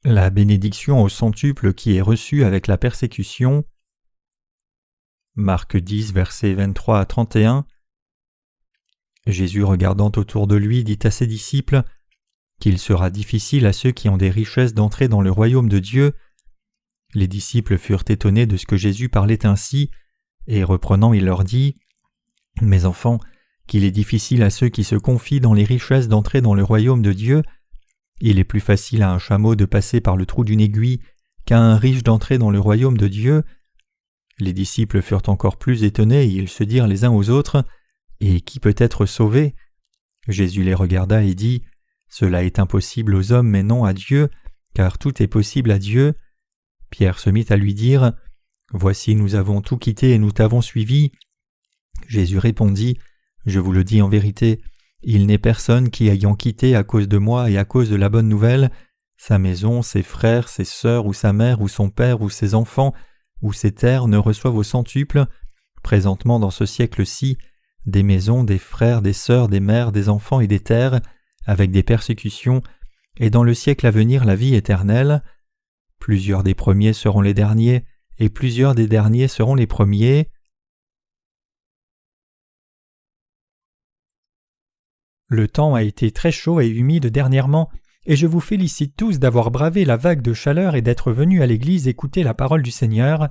La bénédiction au centuple qui est reçue avec la persécution. Marc 10, versets 23 à 31. Jésus, regardant autour de lui, dit à ses disciples qu'il sera difficile à ceux qui ont des richesses d'entrer dans le royaume de Dieu. Les disciples furent étonnés de ce que Jésus parlait ainsi, et reprenant, il leur dit « Mes enfants, qu'il est difficile à ceux qui se confient dans les richesses d'entrer dans le royaume de Dieu. Il est plus facile à un chameau de passer par le trou d'une aiguille qu'à un riche d'entrer dans le royaume de Dieu. » Les disciples furent encore plus étonnés et ils se dirent les uns aux autres « Et qui peut être sauvé ?» Jésus les regarda et dit « Cela est impossible aux hommes mais non à Dieu, car tout est possible à Dieu. » Pierre se mit à lui dire « Voici, nous avons tout quitté et nous t'avons suivi. » Jésus répondit « Je vous le dis en vérité, il n'est personne qui, ayant quitté à cause de moi et à cause de la bonne nouvelle, sa maison, ses frères, ses sœurs, ou sa mère, ou son père, ou ses enfants, ou ses terres, ne reçoive au centuple, présentement dans ce siècle-ci, des maisons, des frères, des sœurs, des mères, des enfants et des terres, avec des persécutions, et dans le siècle à venir la vie éternelle. Plusieurs des premiers seront les derniers, et plusieurs des derniers seront les premiers. » Le temps a été très chaud et humide dernièrement, et je vous félicite tous d'avoir bravé la vague de chaleur et d'être venus à l'église écouter la parole du Seigneur.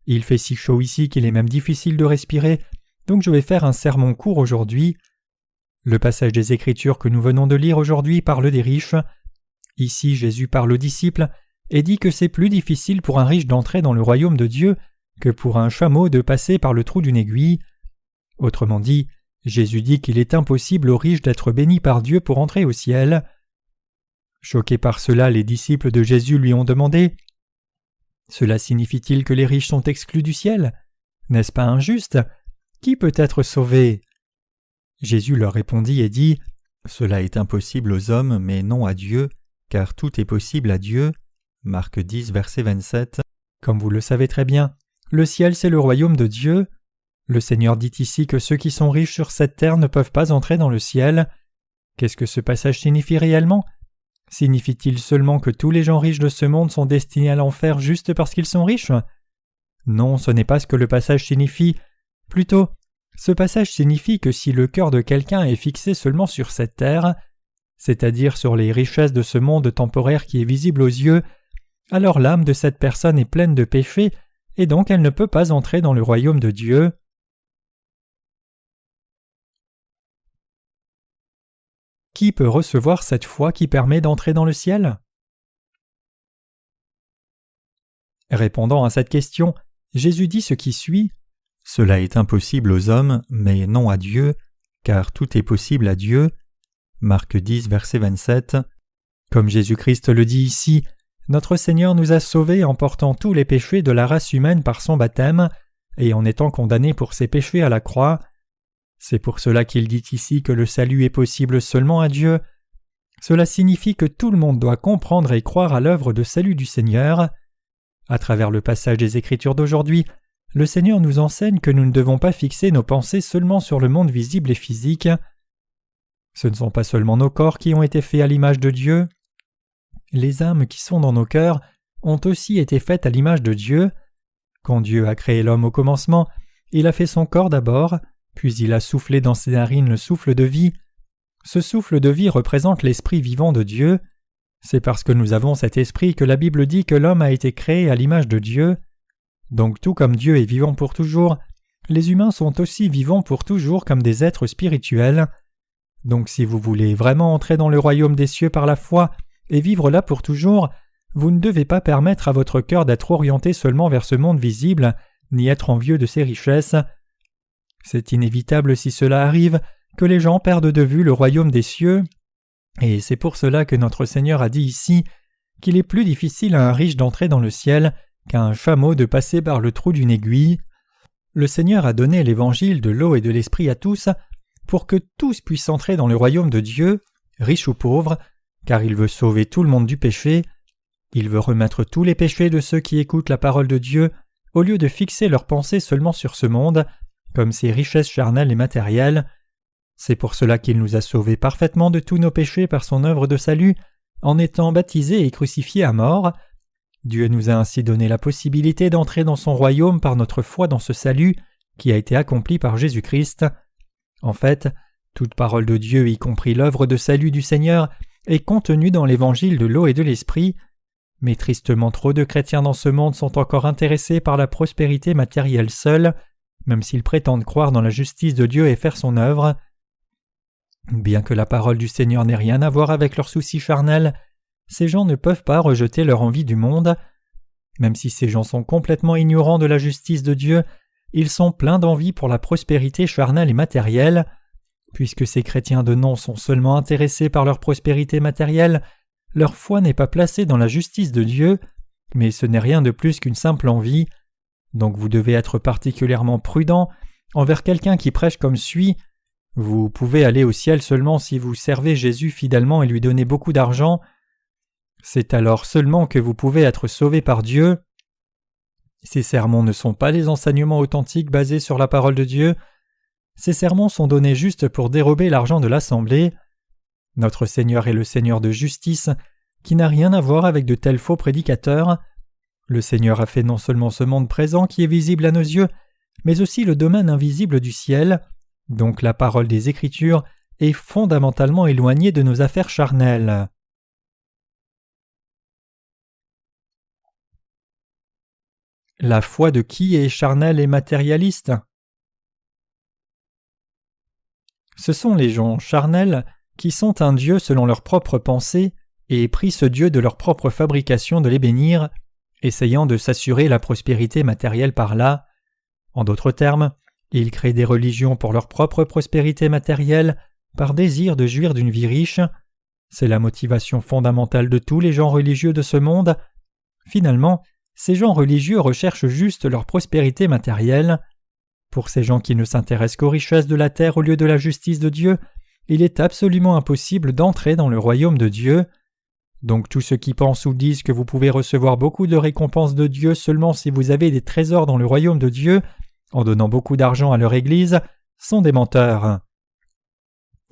Il fait si chaud ici qu'il est même difficile de respirer, donc je vais faire un sermon court aujourd'hui. Le passage des Écritures que nous venons de lire aujourd'hui parle des riches. Ici, Jésus parle aux disciples et dit que c'est plus difficile pour un riche d'entrer dans le royaume de Dieu que pour un chameau de passer par le trou d'une aiguille. Autrement dit, Jésus dit qu'il est impossible aux riches d'être bénis par Dieu pour entrer au ciel. Choqués par cela, les disciples de Jésus lui ont demandé « Cela signifie-t-il que les riches sont exclus du ciel ? N'est-ce pas injuste ? Qui peut être sauvé ?» Jésus leur répondit et dit « Cela est impossible aux hommes, mais non à Dieu, car tout est possible à Dieu. » Marc 10, verset 27. Comme vous le savez très bien, le ciel c'est le royaume de Dieu. Le Seigneur dit ici que ceux qui sont riches sur cette terre ne peuvent pas entrer dans le ciel. Qu'est-ce que ce passage signifie réellement ? Signifie-t-il seulement que tous les gens riches de ce monde sont destinés à l'enfer juste parce qu'ils sont riches ? Non, ce n'est pas ce que le passage signifie. Plutôt, ce passage signifie que si le cœur de quelqu'un est fixé seulement sur cette terre, c'est-à-dire sur les richesses de ce monde temporaire qui est visible aux yeux, alors l'âme de cette personne est pleine de péchés et donc elle ne peut pas entrer dans le royaume de Dieu. Qui peut recevoir cette foi qui permet d'entrer dans le ciel ? Répondant à cette question, Jésus dit ce qui suit « Cela est impossible aux hommes, mais non à Dieu, car tout est possible à Dieu. » Marc 10, verset 27. Comme Jésus-Christ le dit ici, notre Seigneur nous a sauvés en portant tous les péchés de la race humaine par son baptême et en étant condamné pour ses péchés à la croix. C'est pour cela qu'il dit ici que le salut est possible seulement à Dieu. Cela signifie que tout le monde doit comprendre et croire à l'œuvre de salut du Seigneur. À travers le passage des Écritures d'aujourd'hui, le Seigneur nous enseigne que nous ne devons pas fixer nos pensées seulement sur le monde visible et physique. Ce ne sont pas seulement nos corps qui ont été faits à l'image de Dieu. Les âmes qui sont dans nos cœurs ont aussi été faites à l'image de Dieu. Quand Dieu a créé l'homme au commencement, il a fait son corps d'abord, puis il a soufflé dans ses narines le souffle de vie. Ce souffle de vie représente l'esprit vivant de Dieu. C'est parce que nous avons cet esprit que la Bible dit que l'homme a été créé à l'image de Dieu. Donc tout comme Dieu est vivant pour toujours, les humains sont aussi vivants pour toujours comme des êtres spirituels. Donc si vous voulez vraiment entrer dans le royaume des cieux par la foi et vivre là pour toujours, vous ne devez pas permettre à votre cœur d'être orienté seulement vers ce monde visible, ni être envieux de ses richesses. C'est inévitable si cela arrive que les gens perdent de vue le royaume des cieux, et c'est pour cela que notre Seigneur a dit ici qu'il est plus difficile à un riche d'entrer dans le ciel qu'à un chameau de passer par le trou d'une aiguille. Le Seigneur a donné l'évangile de l'eau et de l'esprit à tous pour que tous puissent entrer dans le royaume de Dieu, riches ou pauvres, car il veut sauver tout le monde du péché. Il veut remettre tous les péchés de ceux qui écoutent la parole de Dieu au lieu de fixer leurs pensées seulement sur ce monde, comme ses richesses charnelles et matérielles. C'est pour cela qu'il nous a sauvés parfaitement de tous nos péchés par son œuvre de salut, en étant baptisés et crucifiés à mort. Dieu nous a ainsi donné la possibilité d'entrer dans son royaume par notre foi dans ce salut qui a été accompli par Jésus-Christ. En fait, toute parole de Dieu, y compris l'œuvre de salut du Seigneur, est contenue dans l'évangile de l'eau et de l'esprit. Mais tristement trop de chrétiens dans ce monde sont encore intéressés par la prospérité matérielle seule, même s'ils prétendent croire dans la justice de Dieu et faire son œuvre. Bien que la parole du Seigneur n'ait rien à voir avec leurs soucis charnels, ces gens ne peuvent pas rejeter leur envie du monde. Même si ces gens sont complètement ignorants de la justice de Dieu, ils sont pleins d'envie pour la prospérité charnelle et matérielle. Puisque ces chrétiens de nom sont seulement intéressés par leur prospérité matérielle, leur foi n'est pas placée dans la justice de Dieu, mais ce n'est rien de plus qu'une simple envie. Donc vous devez être particulièrement prudent envers quelqu'un qui prêche comme suit. Vous pouvez aller au ciel seulement si vous servez Jésus fidèlement et lui donnez beaucoup d'argent. C'est alors seulement que vous pouvez être sauvé par Dieu. Ces sermons ne sont pas les enseignements authentiques basés sur la parole de Dieu. Ces sermons sont donnés juste pour dérober l'argent de l'assemblée. Notre Seigneur est le Seigneur de justice, qui n'a rien à voir avec de tels faux prédicateurs. Le Seigneur a fait non seulement ce monde présent qui est visible à nos yeux, mais aussi le domaine invisible du ciel. Donc la parole des Écritures est fondamentalement éloignée de nos affaires charnelles. La foi de qui est charnelle et matérialiste? Ce sont les gens charnels qui sont un Dieu selon leur propre pensée et prient ce Dieu de leur propre fabrication de les bénir, essayant de s'assurer la prospérité matérielle par là. En d'autres termes, ils créent des religions pour leur propre prospérité matérielle par désir de jouir d'une vie riche. C'est la motivation fondamentale de tous les gens religieux de ce monde. Finalement, ces gens religieux recherchent juste leur prospérité matérielle. Pour ces gens qui ne s'intéressent qu'aux richesses de la terre au lieu de la justice de Dieu, il est absolument impossible d'entrer dans le royaume de Dieu. Donc tous ceux qui pensent ou disent que vous pouvez recevoir beaucoup de récompenses de Dieu seulement si vous avez des trésors dans le royaume de Dieu, en donnant beaucoup d'argent à leur Église, sont des menteurs.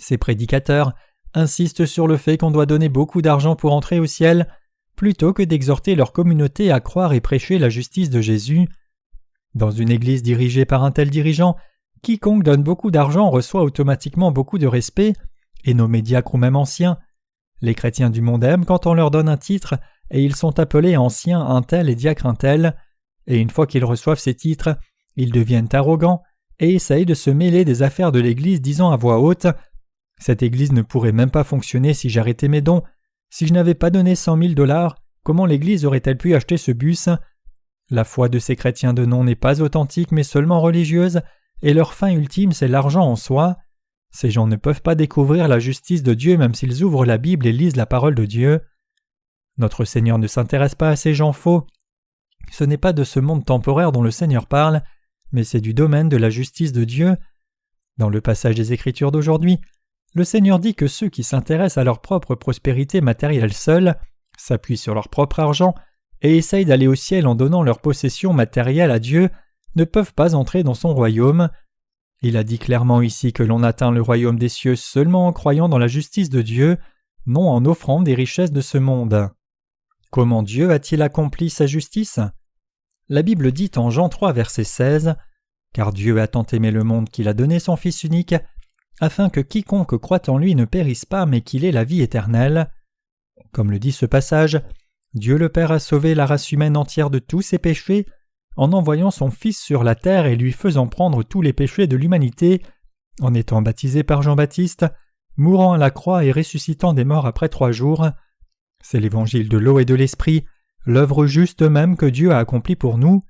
Ces prédicateurs insistent sur le fait qu'on doit donner beaucoup d'argent pour entrer au ciel, plutôt que d'exhorter leur communauté à croire et prêcher la justice de Jésus. Dans une Église dirigée par un tel dirigeant, quiconque donne beaucoup d'argent reçoit automatiquement beaucoup de respect, et nos médiacres ou même anciens. Les chrétiens du monde aiment quand on leur donne un titre, et ils sont appelés anciens un tel et diacres un tel, et une fois qu'ils reçoivent ces titres, ils deviennent arrogants et essayent de se mêler des affaires de l'Église disant à voix haute « Cette Église ne pourrait même pas fonctionner si j'arrêtais mes dons. Si je n'avais pas donné 100 000 $, comment l'Église aurait-elle pu acheter ce bus ?» La foi de ces chrétiens de nom n'est pas authentique mais seulement religieuse, et leur fin ultime c'est l'argent en soi. Ces gens ne peuvent pas découvrir la justice de Dieu même s'ils ouvrent la Bible et lisent la parole de Dieu. Notre Seigneur ne s'intéresse pas à ces gens faux. Ce n'est pas de ce monde temporaire dont le Seigneur parle, mais c'est du domaine de la justice de Dieu. Dans le passage des Écritures d'aujourd'hui, le Seigneur dit que ceux qui s'intéressent à leur propre prospérité matérielle seule, s'appuient sur leur propre argent et essayent d'aller au ciel en donnant leurs possessions matérielles à Dieu, ne peuvent pas entrer dans son royaume. Il a dit clairement ici que l'on atteint le royaume des cieux seulement en croyant dans la justice de Dieu, non en offrant des richesses de ce monde. Comment Dieu a-t-il accompli sa justice? La Bible dit en Jean 3, verset 16 « Car Dieu a tant aimé le monde qu'il a donné son Fils unique, afin que quiconque croit en lui ne périsse pas, mais qu'il ait la vie éternelle. » Comme le dit ce passage, Dieu le Père a sauvé la race humaine entière de tous ses péchés, en envoyant son Fils sur la terre et lui faisant prendre tous les péchés de l'humanité, en étant baptisé par Jean-Baptiste, mourant à la croix et ressuscitant des morts après 3 jours. C'est l'évangile de l'eau et de l'esprit, l'œuvre juste même que Dieu a accomplie pour nous.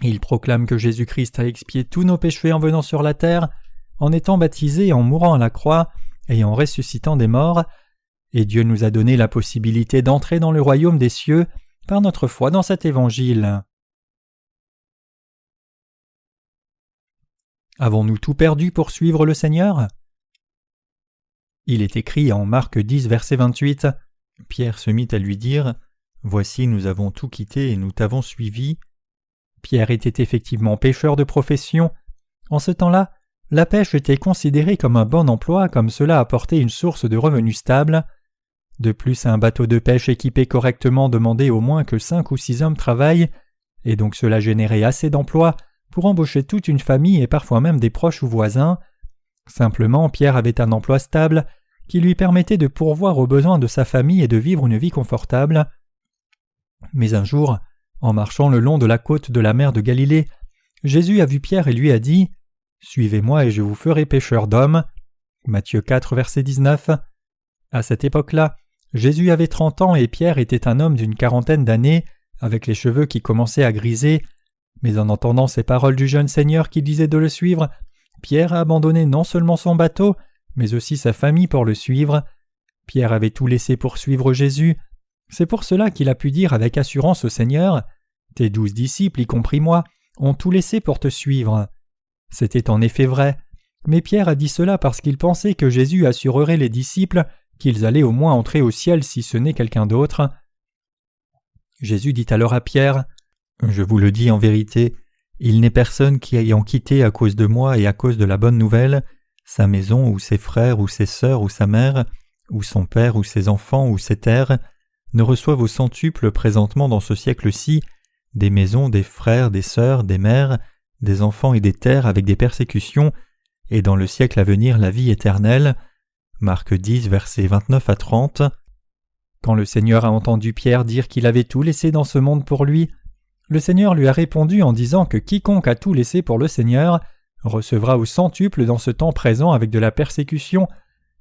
Il proclame que Jésus-Christ a expié tous nos péchés en venant sur la terre, en étant baptisé, en mourant à la croix et en ressuscitant des morts, et Dieu nous a donné la possibilité d'entrer dans le royaume des cieux par notre foi dans cet évangile. Avons-nous tout perdu pour suivre le Seigneur? Il est écrit en Marc 10, verset 28, « Pierre se mit à lui dire, « Voici, nous avons tout quitté et nous t'avons suivi. » Pierre était effectivement pêcheur de profession. En ce temps-là, la pêche était considérée comme un bon emploi, comme cela apportait une source de revenus stable. De plus, un bateau de pêche équipé correctement demandait au moins que 5 ou 6 hommes travaillent, et donc cela générait assez d'emplois pour embaucher toute une famille et parfois même des proches ou voisins. Simplement, Pierre avait un emploi stable qui lui permettait de pourvoir aux besoins de sa famille et de vivre une vie confortable. Mais un jour, en marchant le long de la côte de la mer de Galilée, Jésus a vu Pierre et lui a dit « Suivez-moi et je vous ferai pêcheurs d'hommes » Matthieu 4, verset 19. À cette époque-là, Jésus avait 30 ans et Pierre était un homme d'une quarantaine d'années, avec les cheveux qui commençaient à griser. Mais en entendant ces paroles du jeune Seigneur qui disait de le suivre, Pierre a abandonné non seulement son bateau, mais aussi sa famille pour le suivre. Pierre avait tout laissé pour suivre Jésus. C'est pour cela qu'il a pu dire avec assurance au Seigneur « Tes 12 disciples, y compris moi, ont tout laissé pour te suivre. » C'était en effet vrai, mais Pierre a dit cela parce qu'il pensait que Jésus assurerait les disciples qu'ils allaient au moins entrer au ciel si ce n'est quelqu'un d'autre. Jésus dit alors à Pierre « Je vous le dis en vérité, il n'est personne qui ayant quitté à cause de moi et à cause de la bonne nouvelle, sa maison ou ses frères ou ses sœurs ou sa mère, ou son père ou ses enfants ou ses terres, ne reçoive au centuple présentement dans ce siècle-ci des maisons, des frères, des sœurs, des mères, des enfants et des terres avec des persécutions, et dans le siècle à venir la vie éternelle. » Marc 10, versets 29 à 30. Quand le Seigneur a entendu Pierre dire qu'il avait tout laissé dans ce monde pour lui, le Seigneur lui a répondu en disant que quiconque a tout laissé pour le Seigneur recevra au centuple dans ce temps présent avec de la persécution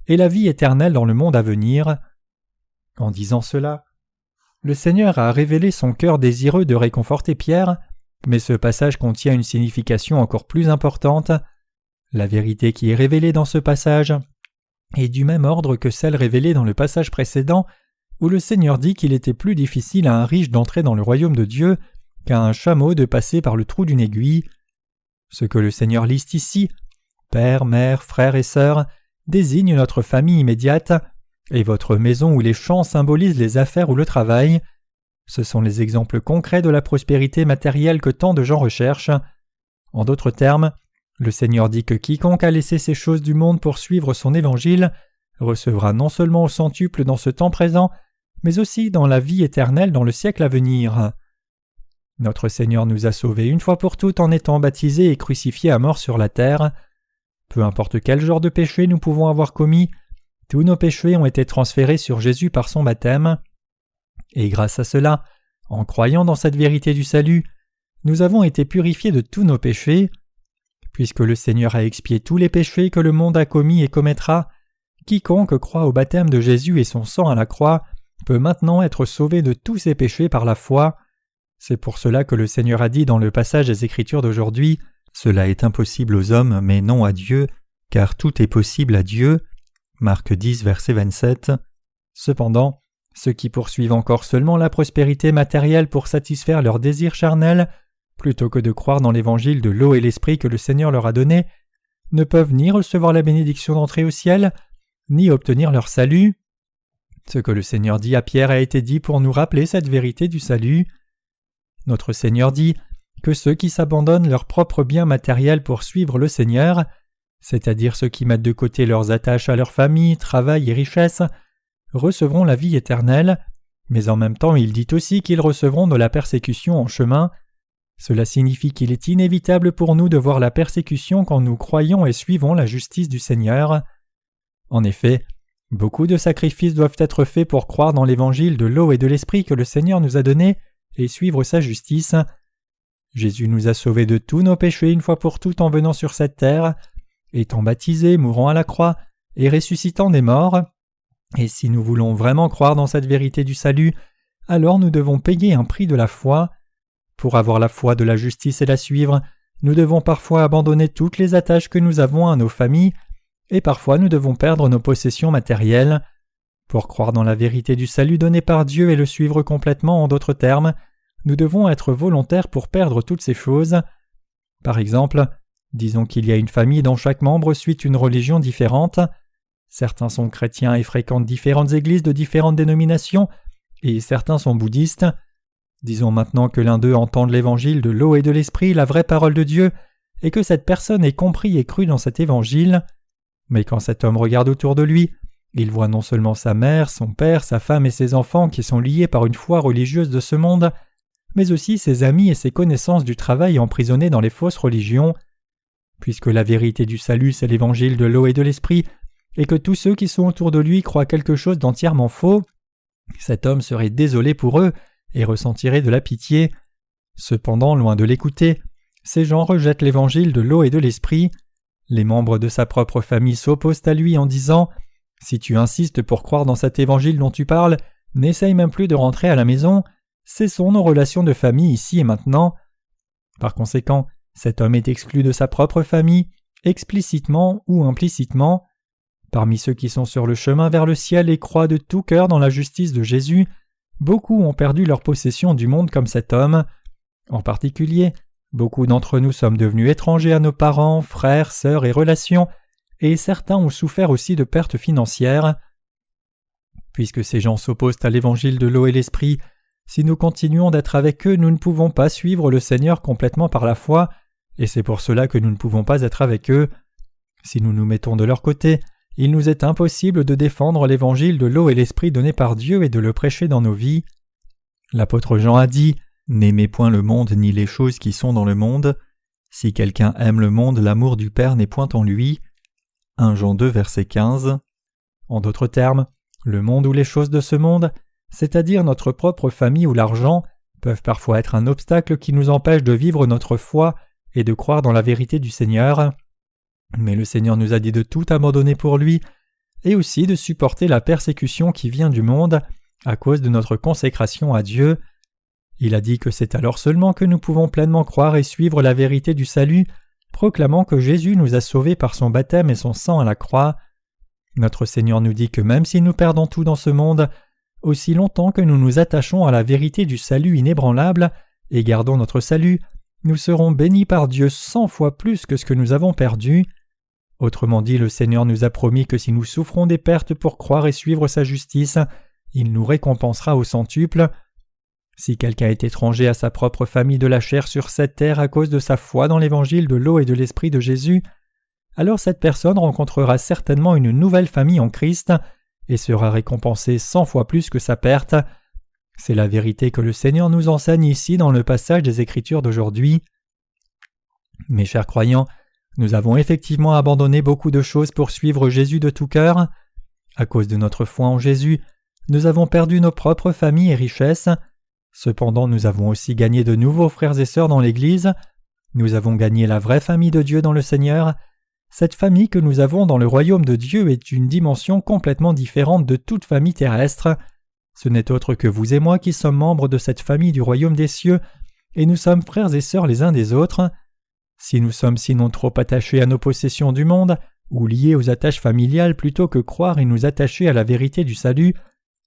et la vie éternelle dans le monde à venir. En disant cela, le Seigneur a révélé son cœur désireux de réconforter Pierre, mais ce passage contient une signification encore plus importante. La vérité qui est révélée dans ce passage est du même ordre que celle révélée dans le passage précédent où le Seigneur dit qu'il était plus difficile à un riche d'entrer dans le royaume de Dieu qu'à un chameau de passer par le trou d'une aiguille. Ce que le Seigneur liste ici, père, mère, frères et sœurs, désigne notre famille immédiate, et votre maison ou les champs symbolisent les affaires ou le travail. Ce sont les exemples concrets de la prospérité matérielle que tant de gens recherchent. En d'autres termes, le Seigneur dit que quiconque a laissé ces choses du monde pour suivre son évangile recevra non seulement au centuple dans ce temps présent, mais aussi dans la vie éternelle dans le siècle à venir. Notre Seigneur nous a sauvés une fois pour toutes en étant baptisés et crucifiés à mort sur la terre. Peu importe quel genre de péché nous pouvons avoir commis, tous nos péchés ont été transférés sur Jésus par son baptême. Et grâce à cela, en croyant dans cette vérité du salut, nous avons été purifiés de tous nos péchés. Puisque le Seigneur a expié tous les péchés que le monde a commis et commettra, quiconque croit au baptême de Jésus et son sang à la croix peut maintenant être sauvé de tous ses péchés par la foi. C'est pour cela que le Seigneur a dit dans le passage des Écritures d'aujourd'hui « Cela est impossible aux hommes, mais non à Dieu, car tout est possible à Dieu. » Marc 10, verset 27. Cependant, ceux qui poursuivent encore seulement la prospérité matérielle pour satisfaire leurs désirs charnels, plutôt que de croire dans l'évangile de l'eau et l'esprit que le Seigneur leur a donné, ne peuvent ni recevoir la bénédiction d'entrer au ciel, ni obtenir leur salut. Ce que le Seigneur dit à Pierre a été dit pour nous rappeler cette vérité du salut. Notre Seigneur dit que ceux qui s'abandonnent leurs propres biens matériels pour suivre le Seigneur, c'est-à-dire ceux qui mettent de côté leurs attaches à leur famille, travail et richesse, recevront la vie éternelle, mais en même temps il dit aussi qu'ils recevront de la persécution en chemin. Cela signifie qu'il est inévitable pour nous de voir la persécution quand nous croyons et suivons la justice du Seigneur. En effet, beaucoup de sacrifices doivent être faits pour croire dans l'évangile de l'eau et de l'esprit que le Seigneur nous a donné et suivre sa justice. Jésus nous a sauvés de tous nos péchés une fois pour toutes en venant sur cette terre, étant baptisé, mourant à la croix et ressuscitant des morts. Et si nous voulons vraiment croire dans cette vérité du salut, alors nous devons payer un prix de la foi. Pour avoir la foi de la justice et la suivre, nous devons parfois abandonner toutes les attaches que nous avons à nos familles, et parfois nous devons perdre nos possessions matérielles. Pour croire dans la vérité du salut donné par Dieu et le suivre complètement, en d'autres termes, nous devons être volontaires pour perdre toutes ces choses. Par exemple, disons qu'il y a une famille dont chaque membre suit une religion différente. Certains sont chrétiens et fréquentent différentes églises de différentes dénominations, et certains sont bouddhistes. Disons maintenant que l'un d'eux entende l'évangile de l'eau et de l'esprit, la vraie parole de Dieu, et que cette personne ait compris et cru dans cet évangile. Mais quand cet homme regarde autour de lui, Il voit non seulement sa mère, son père, sa femme et ses enfants qui sont liés par une foi religieuse de ce monde, mais aussi ses amis et ses connaissances du travail emprisonnés dans les fausses religions. Puisque la vérité du salut c'est l'évangile de l'eau et de l'esprit, et que tous ceux qui sont autour de lui croient quelque chose d'entièrement faux, cet homme serait désolé pour eux et ressentirait de la pitié. Cependant, loin de l'écouter, ces gens rejettent l'évangile de l'eau et de l'esprit. Les membres de sa propre famille s'opposent à lui en disant « Si tu insistes pour croire dans cet évangile dont tu parles, n'essaye même plus de rentrer à la maison, cessons nos relations de famille ici et maintenant. » Par conséquent, cet homme est exclu de sa propre famille, explicitement ou implicitement. Parmi ceux qui sont sur le chemin vers le ciel et croient de tout cœur dans la justice de Jésus, beaucoup ont perdu leur possession du monde comme cet homme. En particulier, beaucoup d'entre nous sommes devenus étrangers à nos parents, frères, sœurs et relations, et certains ont souffert aussi de pertes financières. Puisque ces gens s'opposent à l'évangile de l'eau et l'esprit, si nous continuons d'être avec eux, nous ne pouvons pas suivre le Seigneur complètement par la foi, et c'est pour cela que nous ne pouvons pas être avec eux. Si nous nous mettons de leur côté, il nous est impossible de défendre l'évangile de l'eau et l'esprit donné par Dieu et de le prêcher dans nos vies. L'apôtre Jean a dit « N'aimez point le monde ni les choses qui sont dans le monde. Si quelqu'un aime le monde, l'amour du Père n'est point en lui. » 1 Jean 2, verset 15. En d'autres termes, le monde ou les choses de ce monde, c'est-à-dire notre propre famille ou l'argent, peuvent parfois être un obstacle qui nous empêche de vivre notre foi et de croire dans la vérité du Seigneur. Mais le Seigneur nous a dit de tout abandonner pour lui, et aussi de supporter la persécution qui vient du monde à cause de notre consécration à Dieu. Il a dit que c'est alors seulement que nous pouvons pleinement croire et suivre la vérité du salut, proclamant que Jésus nous a sauvés par son baptême et son sang à la croix. Notre Seigneur nous dit que même si nous perdons tout dans ce monde, aussi longtemps que nous nous attachons à la vérité du salut inébranlable et gardons notre salut, nous serons bénis par Dieu 100 fois plus que ce que nous avons perdu. Autrement dit, le Seigneur nous a promis que si nous souffrons des pertes pour croire et suivre sa justice, il nous récompensera au centuple. Si quelqu'un est étranger à sa propre famille de la chair sur cette terre à cause de sa foi dans l'évangile de l'eau et de l'esprit de Jésus, alors cette personne rencontrera certainement une nouvelle famille en Christ et sera récompensée 100 fois plus que sa perte. C'est la vérité que le Seigneur nous enseigne ici dans le passage des Écritures d'aujourd'hui. Mes chers croyants, nous avons effectivement abandonné beaucoup de choses pour suivre Jésus de tout cœur. À cause de notre foi en Jésus, nous avons perdu nos propres familles et richesses. Cependant, nous avons aussi gagné de nouveaux frères et sœurs dans l'Église. Nous avons gagné la vraie famille de Dieu dans le Seigneur. Cette famille que nous avons dans le royaume de Dieu est une dimension complètement différente de toute famille terrestre. Ce n'est autre que vous et moi qui sommes membres de cette famille du royaume des cieux, et nous sommes frères et sœurs les uns des autres. Si nous sommes sinon trop attachés à nos possessions du monde, ou liés aux attaches familiales plutôt que croire et nous attacher à la vérité du salut,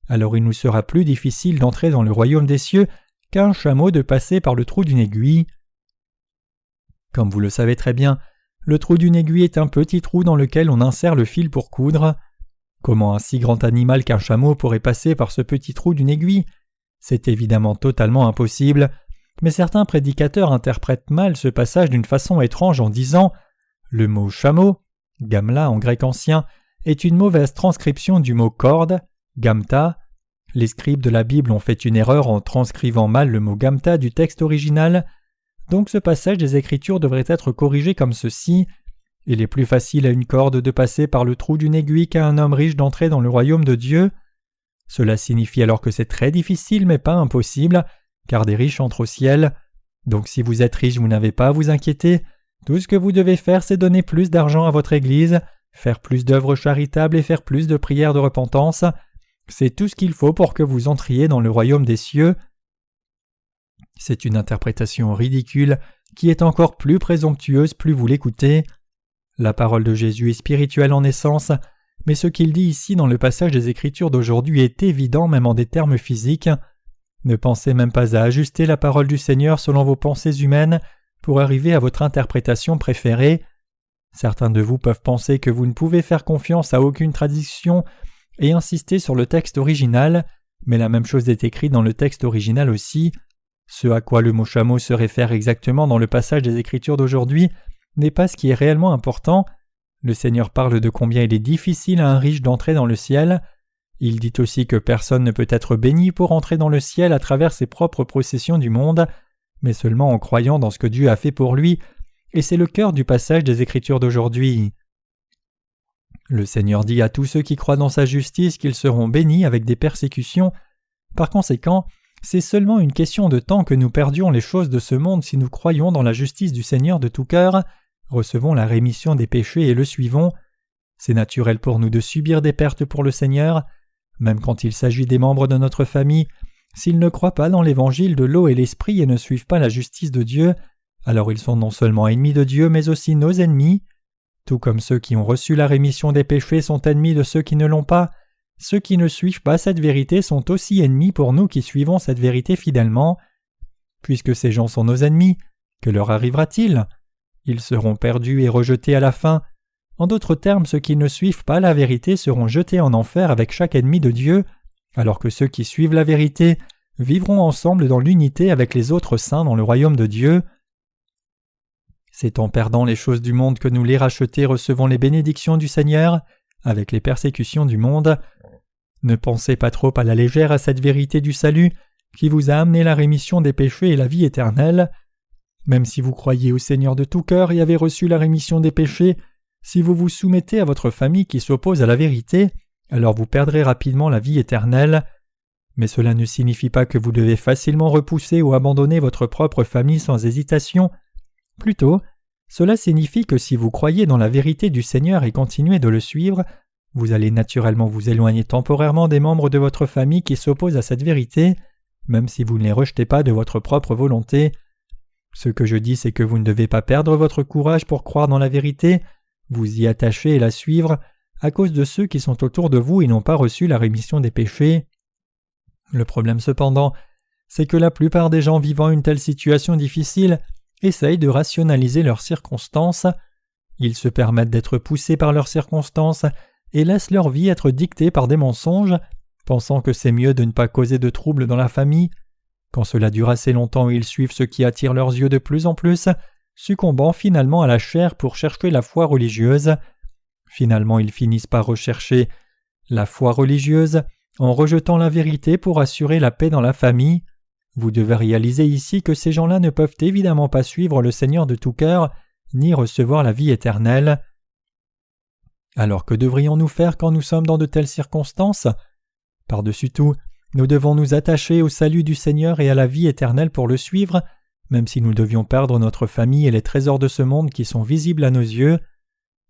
alors il nous sera plus difficile d'entrer dans le royaume des cieux qu'un chameau de passer par le trou d'une aiguille. Comme vous le savez très bien, le trou d'une aiguille est un petit trou dans lequel on insère le fil pour coudre. Comment un si grand animal qu'un chameau pourrait passer par ce petit trou d'une aiguille ? C'est évidemment totalement impossible, mais certains prédicateurs interprètent mal ce passage d'une façon étrange en disant « Le mot chameau, gamla en grec ancien, est une mauvaise transcription du mot corde, gamta. Les scribes de la Bible ont fait une erreur en transcrivant mal le mot gamta du texte original. Donc ce passage des Écritures devrait être corrigé comme ceci. Il est plus facile à une corde de passer par le trou d'une aiguille qu'à un homme riche d'entrer dans le royaume de Dieu. Cela signifie alors que c'est très difficile mais pas impossible, car des riches entrent au ciel. Donc si vous êtes riche, vous n'avez pas à vous inquiéter. Tout ce que vous devez faire, c'est donner plus d'argent à votre Église, faire plus d'œuvres charitables et faire plus de prières de repentance. C'est tout ce qu'il faut pour que vous entriez dans le royaume des cieux. C'est une interprétation ridicule qui est encore plus présomptueuse plus vous l'écoutez. La parole de Jésus est spirituelle en essence, mais ce qu'il dit ici dans le passage des Écritures d'aujourd'hui est évident même en des termes physiques. Ne pensez même pas à ajuster la parole du Seigneur selon vos pensées humaines pour arriver à votre interprétation préférée. Certains de vous peuvent penser que vous ne pouvez faire confiance à aucune traduction et insister sur le texte original, mais la même chose est écrite dans le texte original aussi. Ce à quoi le mot chameau se réfère exactement dans le passage des Écritures d'aujourd'hui n'est pas ce qui est réellement important. Le Seigneur parle de combien il est difficile à un riche d'entrer dans le ciel. Il dit aussi que personne ne peut être béni pour entrer dans le ciel à travers ses propres possessions du monde, mais seulement en croyant dans ce que Dieu a fait pour lui, et c'est le cœur du passage des Écritures d'aujourd'hui. Le Seigneur dit à tous ceux qui croient dans sa justice qu'ils seront bénis avec des persécutions. Par conséquent, c'est seulement une question de temps que nous perdions les choses de ce monde si nous croyons dans la justice du Seigneur de tout cœur, recevons la rémission des péchés et le suivons. C'est naturel pour nous de subir des pertes pour le Seigneur, même quand il s'agit des membres de notre famille. S'ils ne croient pas dans l'évangile de l'eau et l'esprit et ne suivent pas la justice de Dieu, alors ils sont non seulement ennemis de Dieu mais aussi nos ennemis. Tout comme ceux qui ont reçu la rémission des péchés sont ennemis de ceux qui ne l'ont pas, ceux qui ne suivent pas cette vérité sont aussi ennemis pour nous qui suivons cette vérité fidèlement. Puisque ces gens sont nos ennemis, que leur arrivera-t-il ? Ils seront perdus et rejetés à la fin. En d'autres termes, ceux qui ne suivent pas la vérité seront jetés en enfer avec chaque ennemi de Dieu, alors que ceux qui suivent la vérité vivront ensemble dans l'unité avec les autres saints dans le royaume de Dieu. C'est en perdant les choses du monde que nous les rachetés recevons les bénédictions du Seigneur avec les persécutions du monde. Ne pensez pas trop à la légère à cette vérité du salut qui vous a amené la rémission des péchés et la vie éternelle. Même si vous croyez au Seigneur de tout cœur et avez reçu la rémission des péchés, si vous vous soumettez à votre famille qui s'oppose à la vérité, alors vous perdrez rapidement la vie éternelle. Mais cela ne signifie pas que vous devez facilement repousser ou abandonner votre propre famille sans hésitation. Plutôt, cela signifie que si vous croyez dans la vérité du Seigneur et continuez de le suivre, vous allez naturellement vous éloigner temporairement des membres de votre famille qui s'opposent à cette vérité, même si vous ne les rejetez pas de votre propre volonté. Ce que je dis, c'est que vous ne devez pas perdre votre courage pour croire dans la vérité, vous y attacher et la suivre, à cause de ceux qui sont autour de vous et n'ont pas reçu la rémission des péchés. Le problème cependant, c'est que la plupart des gens vivant une telle situation difficile essayent de rationaliser leurs circonstances. Ils se permettent d'être poussés par leurs circonstances et laissent leur vie être dictée par des mensonges, pensant que c'est mieux de ne pas causer de troubles dans la famille. Quand cela dure assez longtemps, ils suivent ce qui attire leurs yeux de plus en plus, succombant finalement à la chair pour chercher la foi religieuse. Finalement, ils finissent par rechercher la foi religieuse en rejetant la vérité pour assurer la paix dans la famille. Vous devez réaliser ici que ces gens-là ne peuvent évidemment pas suivre le Seigneur de tout cœur, ni recevoir la vie éternelle. Alors que devrions-nous faire quand nous sommes dans de telles circonstances ? Par-dessus tout, nous devons nous attacher au salut du Seigneur et à la vie éternelle pour le suivre, même si nous devions perdre notre famille et les trésors de ce monde qui sont visibles à nos yeux.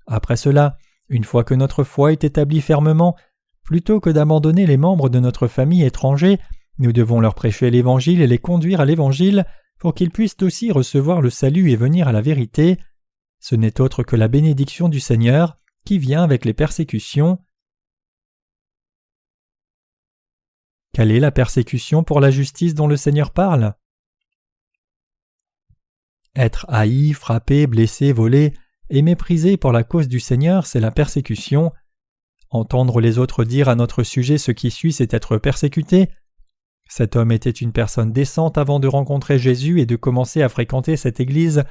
Après cela, une fois que notre foi est établie fermement, plutôt que d'abandonner les membres de notre famille étrangers, nous devons leur prêcher l'Évangile et les conduire à l'Évangile pour qu'ils puissent aussi recevoir le salut et venir à la vérité. Ce n'est autre que la bénédiction du Seigneur qui vient avec les persécutions. Quelle est la persécution pour la justice dont le Seigneur parle ? Être haï, frappé, blessé, volé et méprisé pour la cause du Seigneur, c'est la persécution. Entendre les autres dire à notre sujet ce qui suit, c'est être persécuté. Cet homme était une personne décente avant de rencontrer Jésus et de commencer à fréquenter cette église,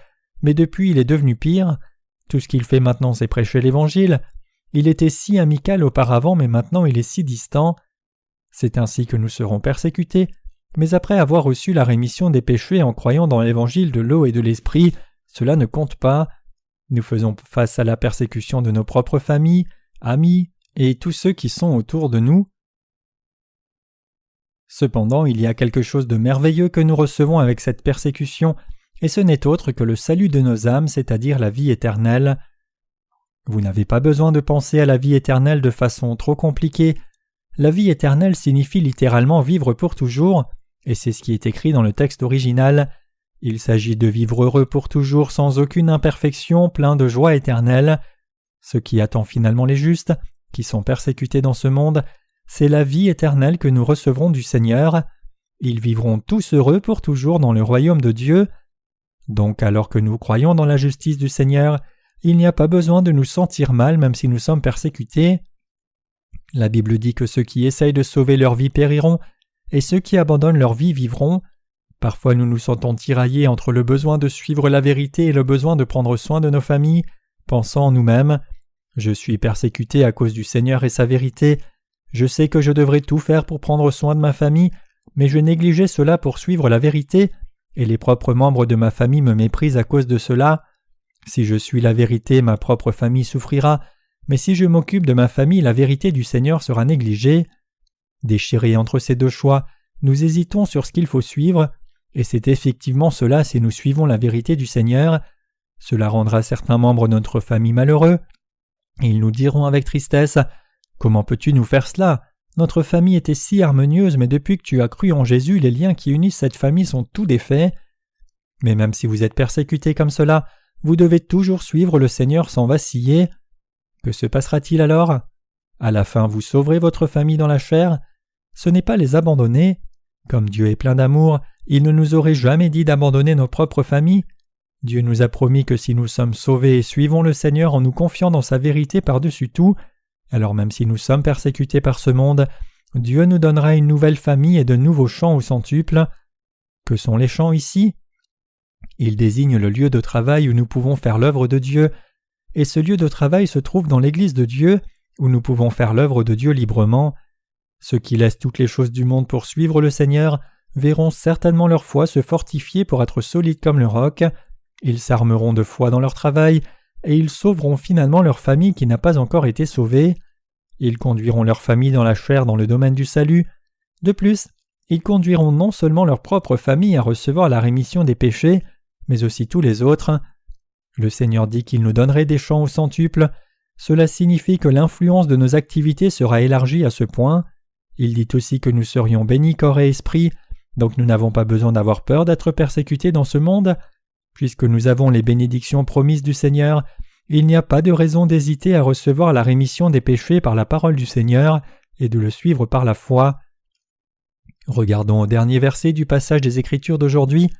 mais depuis il est devenu pire. Tout ce qu'il fait maintenant, c'est prêcher l'Évangile. Il était si amical auparavant, mais maintenant il est si distant. C'est ainsi que nous serons persécutés, mais après avoir reçu la rémission des péchés en croyant dans l'Évangile de l'eau et de l'Esprit, cela ne compte pas. Nous faisons face à la persécution de nos propres familles, amis et tous ceux qui sont autour de nous. Cependant, il y a quelque chose de merveilleux que nous recevons avec cette persécution, et ce n'est autre que le salut de nos âmes, c'est-à-dire la vie éternelle. Vous n'avez pas besoin de penser à la vie éternelle de façon trop compliquée. La vie éternelle signifie littéralement vivre pour toujours, et c'est ce qui est écrit dans le texte original. Il s'agit de vivre heureux pour toujours sans aucune imperfection, plein de joie éternelle. Ce qui attend finalement les justes, qui sont persécutés dans ce monde, c'est la vie éternelle que nous recevrons du Seigneur. Ils vivront tous heureux pour toujours dans le royaume de Dieu. Donc alors que nous croyons dans la justice du Seigneur, il n'y a pas besoin de nous sentir mal même si nous sommes persécutés. La Bible dit que ceux qui essayent de sauver leur vie périront, et ceux qui abandonnent leur vie vivront. Parfois nous nous sentons tiraillés entre le besoin de suivre la vérité et le besoin de prendre soin de nos familles, pensant en nous-mêmes Je suis persécuté à cause du Seigneur et sa vérité. Je sais que je devrais tout faire pour prendre soin de ma famille, mais je négligeais cela pour suivre la vérité, et les propres membres de ma famille me méprisent à cause de cela. Si je suis la vérité, ma propre famille souffrira, mais si je m'occupe de ma famille, la vérité du Seigneur sera négligée. Déchirés entre ces deux choix, nous hésitons sur ce qu'il faut suivre, et c'est effectivement cela si nous suivons la vérité du Seigneur. Cela rendra certains membres de notre famille malheureux. Ils nous diront avec tristesse « Comment peux-tu nous faire cela ? Notre famille était si harmonieuse, mais depuis que tu as cru en Jésus, les liens qui unissent cette famille sont tout défaits. » Mais même si vous êtes persécutés comme cela, vous devez toujours suivre le Seigneur sans vaciller. Que se passera-t-il alors ? À la fin, vous sauverez votre famille dans la chair. Ce n'est pas les abandonner. Comme Dieu est plein d'amour, il ne nous aurait jamais dit d'abandonner nos propres familles. Dieu nous a promis que si nous sommes sauvés et suivons le Seigneur en nous confiant dans sa vérité par-dessus tout, alors même si nous sommes persécutés par ce monde, Dieu nous donnera une nouvelle famille et de nouveaux champs au centuple. Que sont les champs ici ? Ils désignent le lieu de travail où nous pouvons faire l'œuvre de Dieu, et ce lieu de travail se trouve dans l'Église de Dieu, où nous pouvons faire l'œuvre de Dieu librement. Ceux qui laissent toutes les choses du monde pour suivre le Seigneur verront certainement leur foi se fortifier pour être solides comme le roc. Ils s'armeront de foi dans leur travail, et ils sauveront finalement leur famille qui n'a pas encore été sauvée. Ils conduiront leur famille dans la chair dans le domaine du salut. De plus, ils conduiront non seulement leur propre famille à recevoir la rémission des péchés, mais aussi tous les autres. Le Seigneur dit qu'il nous donnerait des champs au centuple. Cela signifie que l'influence de nos activités sera élargie à ce point. Il dit aussi que nous serions bénis corps et esprit, donc nous n'avons pas besoin d'avoir peur d'être persécutés dans ce monde. Puisque nous avons les bénédictions promises du Seigneur, il n'y a pas de raison d'hésiter à recevoir la rémission des péchés par la parole du Seigneur et de le suivre par la foi. Regardons au dernier verset du passage des Écritures d'aujourd'hui.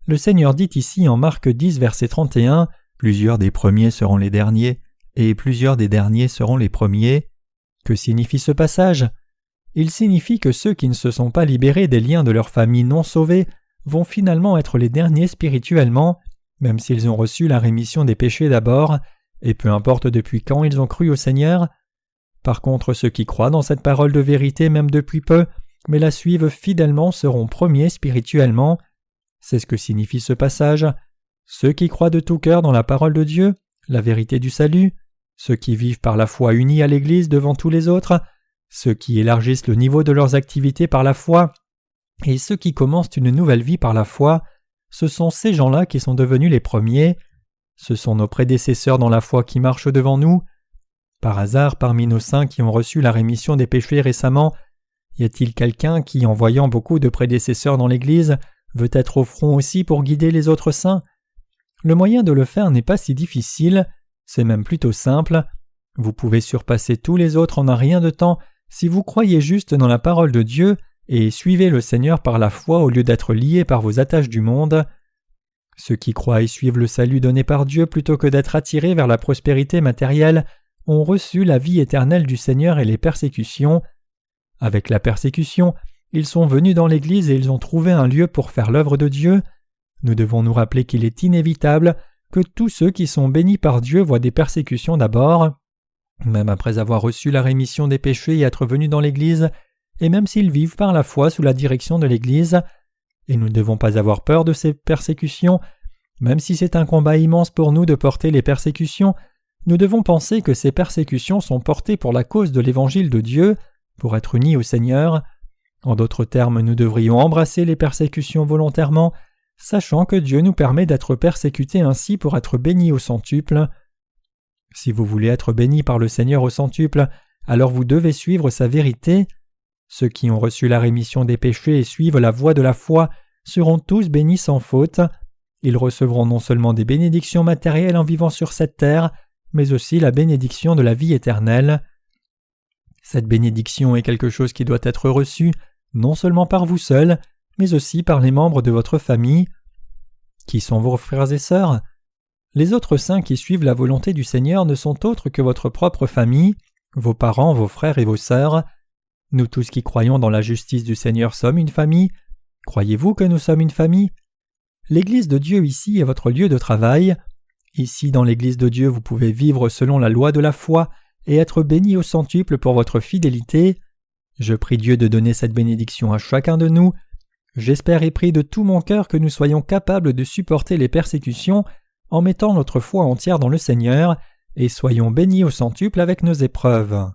Le Seigneur dit ici en Marc 10, verset 31, « Plusieurs des premiers seront les derniers, et plusieurs des derniers seront les premiers. » Que signifie ce passage ? Il signifie que ceux qui ne se sont pas libérés des liens de leur famille non sauvée vont finalement être les derniers spirituellement, même s'ils ont reçu la rémission des péchés d'abord, et peu importe depuis quand ils ont cru au Seigneur. Par contre, ceux qui croient dans cette parole de vérité même depuis peu, mais la suivent fidèlement seront premiers spirituellement. C'est ce que signifie ce passage. Ceux qui croient de tout cœur dans la parole de Dieu, la vérité du salut, ceux qui vivent par la foi unis à l'Église devant tous les autres, ceux qui élargissent le niveau de leurs activités par la foi, et ceux qui commencent une nouvelle vie par la foi, ce sont ces gens-là qui sont devenus les premiers. Ce sont nos prédécesseurs dans la foi qui marchent devant nous. Par hasard, parmi nos saints qui ont reçu la rémission des péchés récemment, y a-t-il quelqu'un qui, en voyant beaucoup de prédécesseurs dans l'Église, veut être au front aussi pour guider les autres saints ? Le moyen de le faire n'est pas si difficile, c'est même plutôt simple. Vous pouvez surpasser tous les autres en un rien de temps si vous croyez juste dans la parole de Dieu et suivez le Seigneur par la foi au lieu d'être liés par vos attaches du monde. Ceux qui croient et suivent le salut donné par Dieu plutôt que d'être attirés vers la prospérité matérielle ont reçu la vie éternelle du Seigneur et les persécutions. Avec la persécution, ils sont venus dans l'Église et ils ont trouvé un lieu pour faire l'œuvre de Dieu. Nous devons nous rappeler qu'il est inévitable que tous ceux qui sont bénis par Dieu voient des persécutions d'abord. Même après avoir reçu la rémission des péchés et être venus dans l'Église, et même s'ils vivent par la foi sous la direction de l'Église. Et nous ne devons pas avoir peur de ces persécutions, même si c'est un combat immense pour nous de porter les persécutions, nous devons penser que ces persécutions sont portées pour la cause de l'Évangile de Dieu, pour être unis au Seigneur. En d'autres termes, nous devrions embrasser les persécutions volontairement, sachant que Dieu nous permet d'être persécutés ainsi pour être bénis au centuple. Si vous voulez être bénis par le Seigneur au centuple, alors vous devez suivre sa vérité. Ceux qui ont reçu la rémission des péchés et suivent la voie de la foi seront tous bénis sans faute. Ils recevront non seulement des bénédictions matérielles en vivant sur cette terre, mais aussi la bénédiction de la vie éternelle. Cette bénédiction est quelque chose qui doit être reçu non seulement par vous seuls, mais aussi par les membres de votre famille. Qui sont vos frères et sœurs ? Les autres saints qui suivent la volonté du Seigneur ne sont autres que votre propre famille, vos parents, vos frères et vos sœurs. Nous tous qui croyons dans la justice du Seigneur sommes une famille. Croyez-vous que nous sommes une famille ? L'Église de Dieu ici est votre lieu de travail. Ici, dans l'Église de Dieu, vous pouvez vivre selon la loi de la foi et être bénis au centuple pour votre fidélité. Je prie Dieu de donner cette bénédiction à chacun de nous. J'espère et prie de tout mon cœur que nous soyons capables de supporter les persécutions en mettant notre foi entière dans le Seigneur, et soyons bénis au centuple avec nos épreuves.